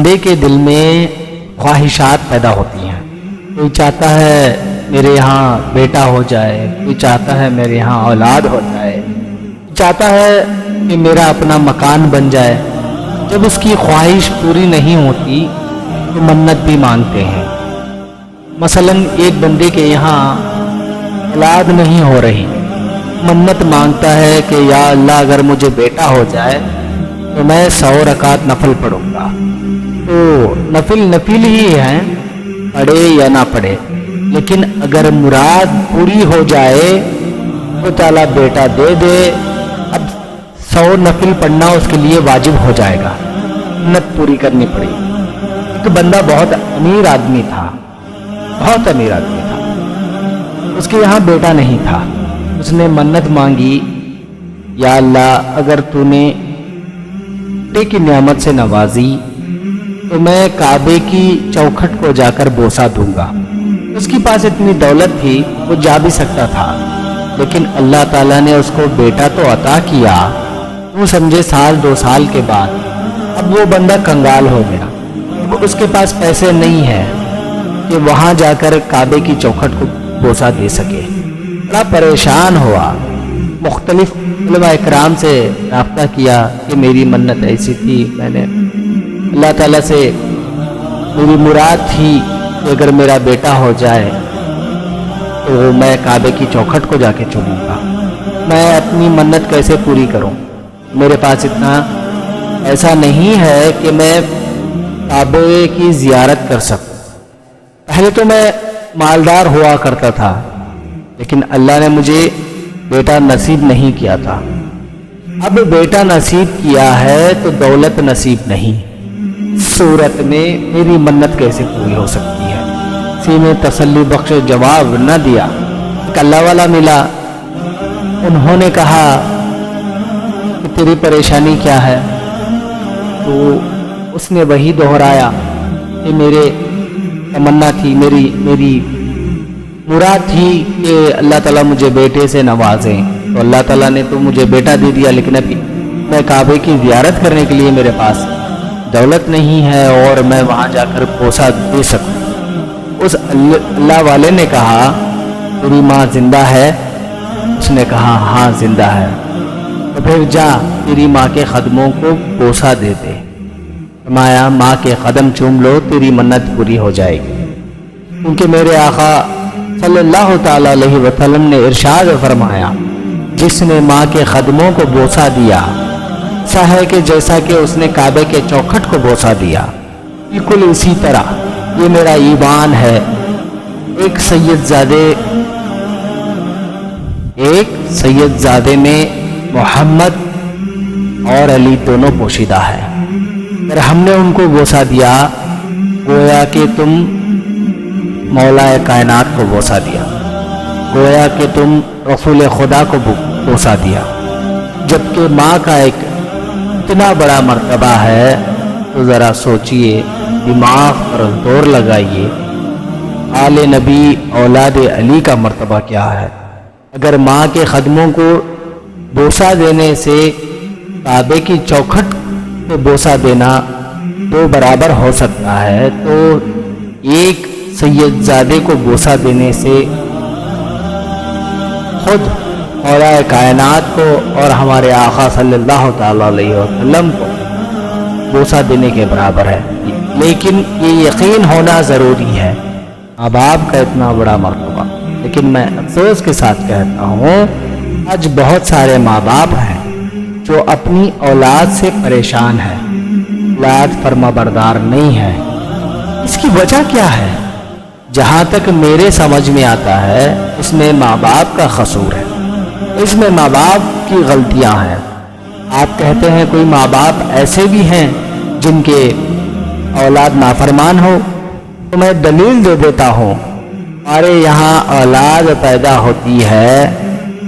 بندے کے دل میں خواہشات پیدا ہوتی ہیں. کوئی چاہتا ہے میرے یہاں بیٹا ہو جائے، کوئی چاہتا ہے میرے یہاں اولاد ہو جائے، چاہتا ہے کہ میرا اپنا مکان بن جائے. جب اس کی خواہش پوری نہیں ہوتی تو منت بھی مانگتے ہیں. مثلا ایک بندے کے یہاں اولاد نہیں ہو رہی، منت مانگتا ہے کہ یا اللہ اگر مجھے بیٹا ہو جائے تو میں 100 رکعت نفل پڑھوں گا. تو نفل ہی ہیں، پڑھے یا نہ پڑھے، لیکن اگر مراد پوری ہو جائے تو تعالیٰ بیٹا دے دے. اب 100 نفل پڑھنا اس کے لیے واجب ہو جائے گا، منت پوری کرنی پڑی. ایک بندہ بہت امیر آدمی تھا، بہت امیر آدمی تھا، اس کے یہاں بیٹا نہیں تھا. اس نے منت مانگی، یا اللہ اگر تو نے بیٹے کی نعمت سے نوازی تو میں کعبے کی چوکھٹ کو جا کر بوسہ دوں گا. اس کے پاس اتنی دولت تھی، وہ جا بھی سکتا تھا، لیکن اللہ تعالیٰ نے اس کو بیٹا تو عطا کیا. وہ سمجھے 1-2 سال کے بعد اب وہ بندہ کنگال ہو گیا. اب اس کے پاس پیسے نہیں ہیں کہ وہاں جا کر کعبے کی چوکھٹ کو بوسہ دے سکے. بڑا پریشان ہوا، مختلف علماء اکرام سے رابطہ کیا کہ میری منت ایسی تھی، میں نے اللہ تعالیٰ سے میری مراد تھی کہ اگر میرا بیٹا ہو جائے تو میں کعبے کی چوکھٹ کو جا کے چوموں گا. میں اپنی منت کیسے پوری کروں؟ میرے پاس اتنا ایسا نہیں ہے کہ میں کعبے کی زیارت کر سکوں. پہلے تو میں مالدار ہوا کرتا تھا، لیکن اللہ نے مجھے بیٹا نصیب نہیں کیا تھا. اب بیٹا نصیب کیا ہے تو دولت نصیب نہیں. صورت میں میری منت کیسے پوری ہو سکتی ہے؟ کسی نے تسلی بخش جواب نہ دیا. ایک اللہ والا ملا، انہوں نے کہا کہ تیری پریشانی کیا ہے؟ تو اس نے وہی دہرایا کہ میرے تمنا تھی، میری مراد تھی کہ اللہ تعالیٰ مجھے بیٹے سے نوازیں. تو اللہ تعالیٰ نے تو مجھے بیٹا دے دیا، لیکن ابھی میں کعبے کی زیارت کرنے کے لیے میرے پاس دولت نہیں ہے اور میں وہاں جا کر بوسہ دے سکوں. اس اللہ والے نے کہا تیری ماں زندہ ہے؟ اس نے کہا ہاں زندہ ہے. تو پھر جا تیری ماں کے قدموں کو بوسہ دے دے. فرمایا ماں کے قدم چوم لو، تیری منت پوری ہو جائے گی. کیونکہ میرے آقا صلی اللہ تعالی علیہ وسلم نے ارشاد فرمایا جس نے ماں کے قدموں کو بوسہ دیا ایسا ہے کہ جیسا کہ اس نے کعبے کے چوکھٹ کو بوسہ دیا. بالکل اسی طرح یہ میرا ایمان ہے. ایک سید زادے میں محمد اور علی دونوں پوشیدہ ہے. اگر ہم نے ان کو بوسہ دیا گویا کہ تم مولا کائنات کو بوسہ دیا، گویا کہ تم رسول خدا کو بوسہ دیا. جبکہ ماں کا ایک اتنا بڑا مرتبہ ہے تو ذرا سوچئے، دماغ پر زور لگائیے، آل نبی اولاد علی کا مرتبہ کیا ہے. اگر ماں کے قدموں کو بوسہ دینے سے کعبے کی چوکھٹ کو بوسہ دینا 2 برابر ہو سکتا ہے، تو ایک سید زادے کو بوسہ دینے سے خود مولا کائنات کو اور ہمارے آقا صلی اللہ تعالی علیہ وسلم کو بوسہ دینے کے برابر ہے. لیکن یہ یقین ہونا ضروری ہے، ماں باپ کا اتنا بڑا مرتبہ. لیکن میں افسوس کے ساتھ کہتا ہوں آج بہت سارے ماں باپ ہیں جو اپنی اولاد سے پریشان ہیں، اولاد فرما بردار نہیں ہے. اس کی وجہ کیا ہے؟ جہاں تک میرے سمجھ میں آتا ہے اس میں ماں باپ کا قصور ہے، اس میں ماں باپ کی غلطیاں ہیں. آپ کہتے ہیں کوئی ماں باپ ایسے بھی ہیں جن کے اولاد نافرمان ہو، تو میں دلیل دے دیتا ہوں. ہمارے یہاں اولاد پیدا ہوتی ہے،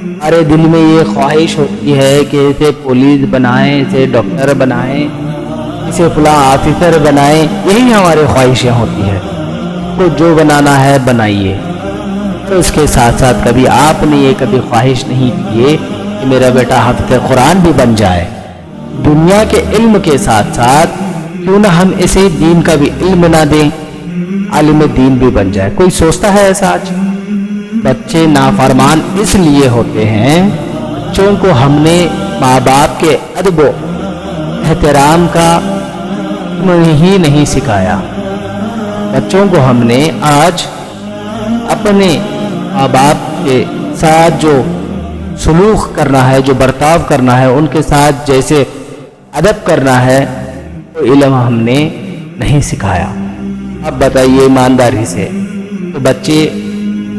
ہمارے دل میں یہ خواہش ہوتی ہے کہ اسے پولیس بنائیں، اسے ڈاکٹر بنائیں، اسے فلاں آفیسر بنائیں. یہی ہماری خواہشیں ہوتی ہیں. کو جو بنانا ہے بنائیے. تو اس کے ساتھ ساتھ کبھی آپ نے یہ کبھی خواہش نہیں کی کہ میرا بیٹا حافظ قرآن بھی بن جائے. دنیا کے علم کے ساتھ ساتھ کیوں نہ ہم اسے دین کا بھی علم نہ دیں، عالم دین بھی بن جائے۔ کوئی سوچتا ہے ایسا آج؟ بچے نافرمان اس لیے ہوتے ہیں، بچوں کو ہم نے ماں باپ کے ادب و احترام کا ہی نہیں سکھایا۔ بچوں کو ہم نے آج اپنے ماں باپ کے ساتھ جو سلوک کرنا ہے، جو برتاؤ کرنا ہے، ان کے ساتھ جیسے ادب کرنا ہے، وہ علم ہم نے نہیں سکھایا۔ اب بتائیے ایمانداری سے، تو بچے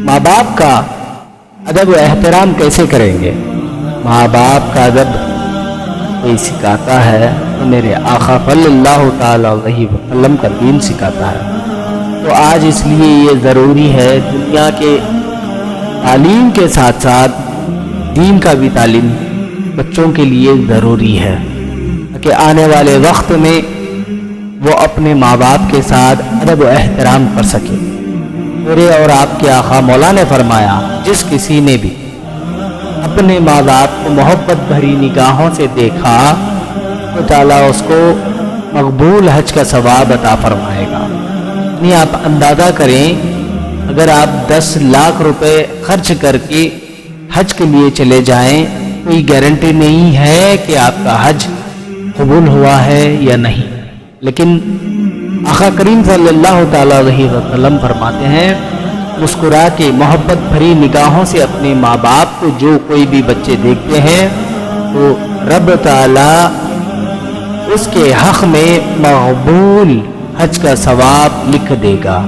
ماں باپ کا ادب و احترام کیسے کریں گے؟ ماں باپ کا ادب کوئی سکھاتا ہے تو میرے آقا صلی اللہ تعالی علیہ وسلم کا دین سکھاتا ہے۔ تو آج اس لیے یہ ضروری ہے، دنیا کے تعلیم کے ساتھ ساتھ دین کا بھی تعلیم بچوں کے لیے ضروری ہے، کہ آنے والے وقت میں وہ اپنے ماں باپ کے ساتھ ادب و احترام کر سکے۔ میرے اور آپ کے آقا مولا نے فرمایا، جس کسی نے بھی اپنے ماں باپ کو محبت بھری نگاہوں سے دیکھا تو تعالیٰ اس کو مقبول حج کا ثواب عطا فرمائے گا۔ یعنی آپ اندازہ کریں، اگر آپ 10 لاکھ روپے خرچ کر کے حج کے لیے چلے جائیں، کوئی گارنٹی نہیں ہے کہ آپ کا حج قبول ہوا ہے یا نہیں، لیکن آقا کریم صلی اللہ تعالیٰ علیہ وسلم فرماتے ہیں، مسکرا کے محبت بھری نگاہوں سے اپنے ماں باپ کو جو کوئی بھی بچے دیکھتے ہیں تو رب تعالیٰ اس کے حق میں مقبول حج کا ثواب لکھ دے گا۔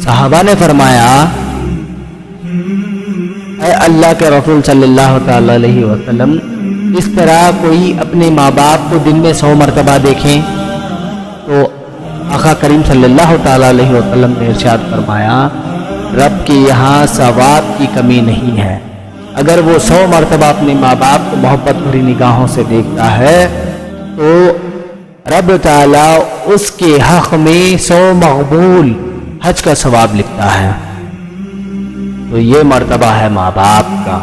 صحابہ نے فرمایا، اے اللہ کے رسول صلی اللہ تعالی علیہ وسلم، اس طرح کوئی اپنے ماں باپ کو دن میں 100 مرتبہ دیکھیں؟ تو آقا کریم صلی اللہ تعالی علیہ وسلم نے ارشاد فرمایا، رب کے یہاں ثواب کی کمی نہیں ہے۔ اگر وہ 100 مرتبہ اپنے ماں باپ کو محبت بھری نگاہوں سے دیکھتا ہے تو رب تعالیٰ اس کے حق میں 100 مقبول حج کا ثواب لکھتا ہے۔ تو یہ مرتبہ ہے ماں باپ کا۔